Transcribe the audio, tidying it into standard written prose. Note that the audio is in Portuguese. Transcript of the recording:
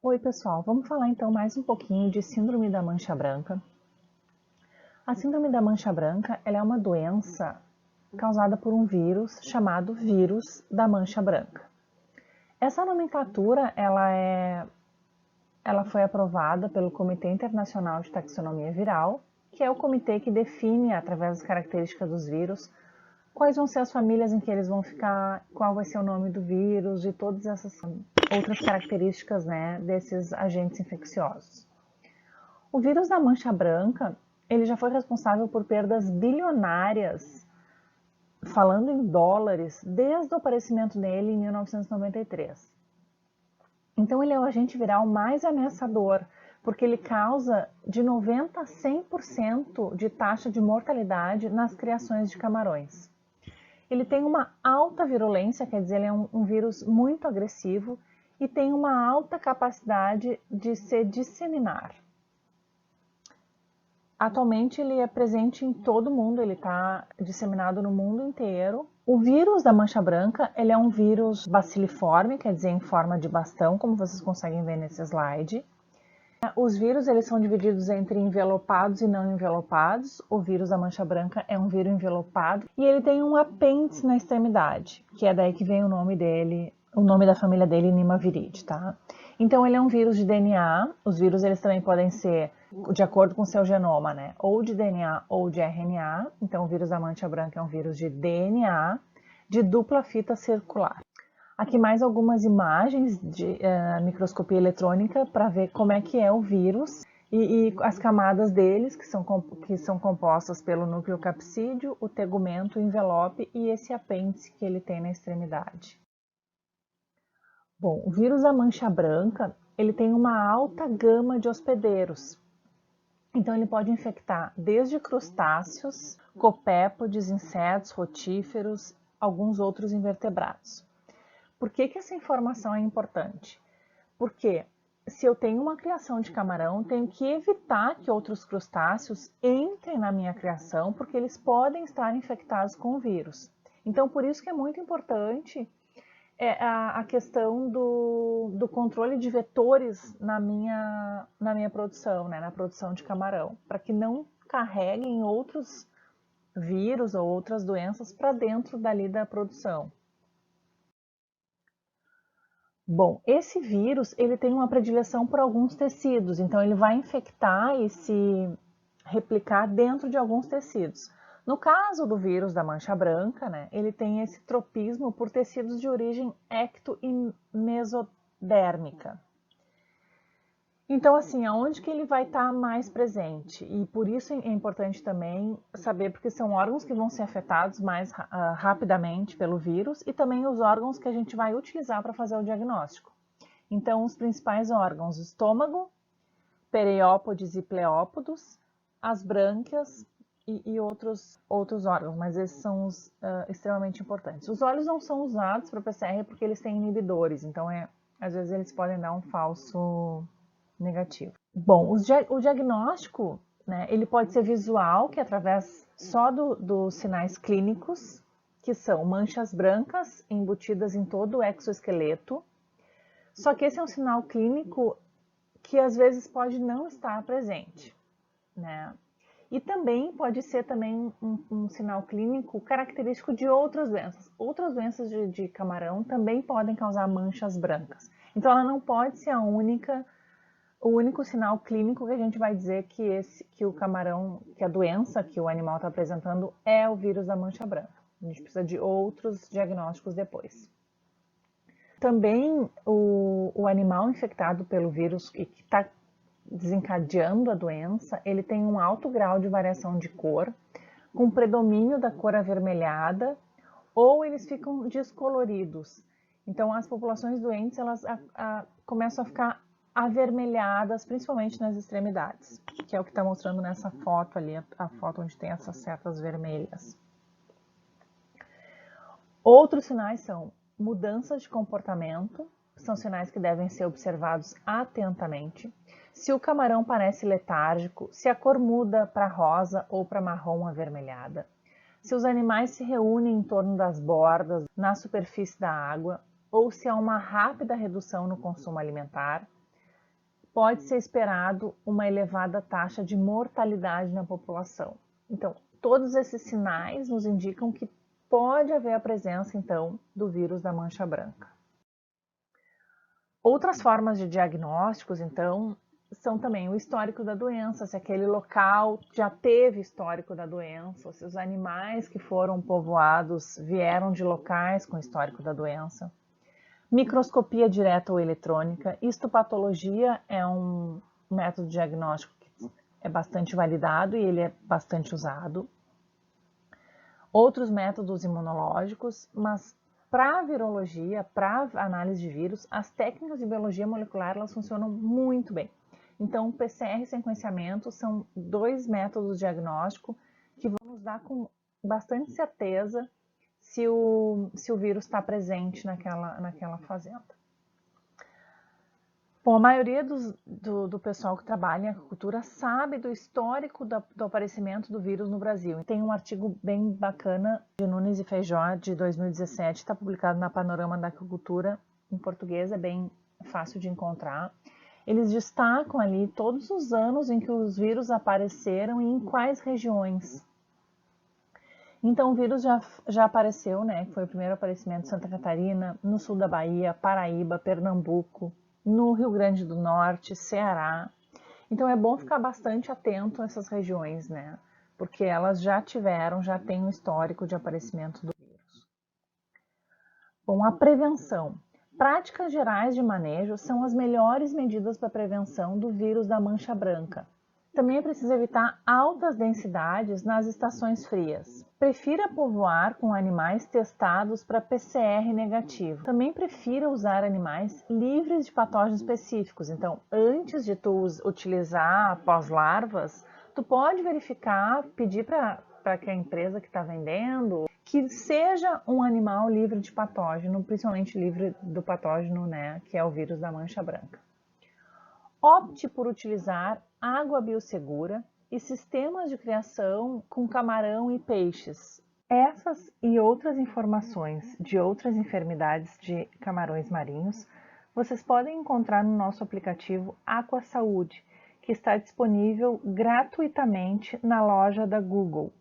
Oi, pessoal, vamos falar então mais um pouquinho de síndrome da mancha branca. A síndrome da mancha branca ela é uma doença causada por um vírus chamado vírus da mancha branca. Essa nomenclatura ela foi aprovada pelo Comitê Internacional de Taxonomia Viral, que é o comitê que define, através das características dos vírus, quais vão ser as famílias em que eles vão ficar, qual vai ser o nome do vírus e todas essas outras características, né, desses agentes infecciosos. O vírus da mancha branca, ele já foi responsável por perdas bilionárias, falando em dólares, desde o aparecimento dele em 1993. Então ele é o agente viral mais ameaçador, porque ele causa de 90% a 100% de taxa de mortalidade nas criações de camarões. Ele tem uma alta virulência, quer dizer, ele é um vírus muito agressivo e tem uma alta capacidade de se disseminar. Atualmente ele é presente em todo o mundo, ele está disseminado no mundo inteiro. O vírus da mancha branca, ele é um vírus baciliforme, quer dizer, em forma de bastão, como vocês conseguem ver nesse slide. Os vírus eles são divididos entre envelopados e não envelopados. O vírus da mancha branca é um vírus envelopado e ele tem um apêndice na extremidade, que é daí que vem o nome dele, o nome da família dele, Nimaviridae, tá? Então ele é um vírus de DNA. Os vírus eles também podem ser de acordo com o seu genoma, né? Ou de DNA ou de RNA. Então o vírus da mancha branca é um vírus de DNA de dupla fita circular. Aqui mais algumas imagens de microscopia eletrônica para ver como é que é o vírus e as camadas deles, que são compostas pelo núcleo capsídeo, o tegumento, o envelope e esse apêndice que ele tem na extremidade. Bom, o vírus da mancha branca, ele tem uma alta gama de hospedeiros. Então ele pode infectar desde crustáceos, copépodes, insetos, rotíferos, alguns outros invertebrados. Por que essa informação é importante? Porque se eu tenho uma criação de camarão, tenho que evitar que outros crustáceos entrem na minha criação, porque eles podem estar infectados com o vírus. Então, por isso que é muito importante a questão do controle de vetores na minha produção, né, na produção de camarão, para que não carreguem outros vírus ou outras doenças para dentro dali da produção. Bom, esse vírus ele tem uma predileção por alguns tecidos, então ele vai infectar e se replicar dentro de alguns tecidos. No caso do vírus da mancha branca, né, ele tem esse tropismo por tecidos de origem ecto e mesodérmica. Então, assim, aonde que ele vai estar mais presente? E por isso é importante também saber, porque são órgãos que vão ser afetados mais rapidamente pelo vírus e também os órgãos que a gente vai utilizar para fazer o diagnóstico. Então, os principais órgãos, estômago, periópodes e pleópodos, as brânquias e outros órgãos, mas esses são os extremamente importantes. Os olhos não são usados para o PCR porque eles têm inibidores, então às vezes eles podem dar um falso negativo. Bom, o diagnóstico, né, ele pode ser visual, que é através só dos sinais clínicos, que são manchas brancas embutidas em todo o exoesqueleto. Só que esse é um sinal clínico que às vezes pode não estar presente, né? E também pode ser também um sinal clínico característico de outras doenças. Outras doenças de camarão também podem causar manchas brancas. Então ela não pode ser o único sinal clínico que a gente vai dizer que o camarão, que a doença que o animal está apresentando é o vírus da mancha branca. A gente precisa de outros diagnósticos depois. Também o animal infectado pelo vírus que está desencadeando a doença, ele tem um alto grau de variação de cor, com predomínio da cor avermelhada, ou eles ficam descoloridos. Então as populações doentes elas começam a ficar avermelhadas, principalmente nas extremidades, que é o que está mostrando nessa foto ali, a foto onde tem essas setas vermelhas. Outros sinais são mudanças de comportamento, são sinais que devem ser observados atentamente. Se o camarão parece letárgico, se a cor muda para rosa ou para marrom avermelhada, se os animais se reúnem em torno das bordas, na superfície da água, ou se há uma rápida redução no consumo alimentar, pode ser esperado uma elevada taxa de mortalidade na população. Então, todos esses sinais nos indicam que pode haver a presença, então, do vírus da mancha branca. Outras formas de diagnósticos, então, são também o histórico da doença, se aquele local já teve histórico da doença, se os animais que foram povoados vieram de locais com histórico da doença. Microscopia direta ou eletrônica, histopatologia é um método diagnóstico que é bastante validado e ele é bastante usado. Outros métodos imunológicos, mas para virologia, para análise de vírus, as técnicas de biologia molecular elas funcionam muito bem. Então, PCR e sequenciamento são dois métodos diagnósticos que vão nos dar com bastante certeza se o vírus está presente naquela fazenda. Bom, a maioria do pessoal que trabalha em agricultura sabe do histórico do aparecimento do vírus no Brasil. Tem um artigo bem bacana de Nunes e Feijó, de 2017, está publicado na Panorama da Agricultura, em português, é bem fácil de encontrar. Eles destacam ali todos os anos em que os vírus apareceram e em quais regiões. Então, o vírus já apareceu, né? Foi o primeiro aparecimento em Santa Catarina, no sul da Bahia, Paraíba, Pernambuco, no Rio Grande do Norte, Ceará. Então, é bom ficar bastante atento a essas regiões, né? Porque elas já têm um histórico de aparecimento do vírus. Bom, a prevenção. Práticas gerais de manejo são as melhores medidas para a prevenção do vírus da mancha branca. Também é preciso evitar altas densidades nas estações frias. Prefira povoar com animais testados para PCR negativo. Também prefira usar animais livres de patógenos específicos. Então, antes de tu utilizar pós-larvas, tu pode verificar, pedir para que a empresa que está vendendo que seja um animal livre de patógeno, principalmente livre do patógeno, né, que é o vírus da mancha branca. Opte por utilizar água biosegura e sistemas de criação com camarão e peixes. Essas e outras informações de outras enfermidades de camarões marinhos vocês podem encontrar no nosso aplicativo Aqua Saúde, que está disponível gratuitamente na loja da Google.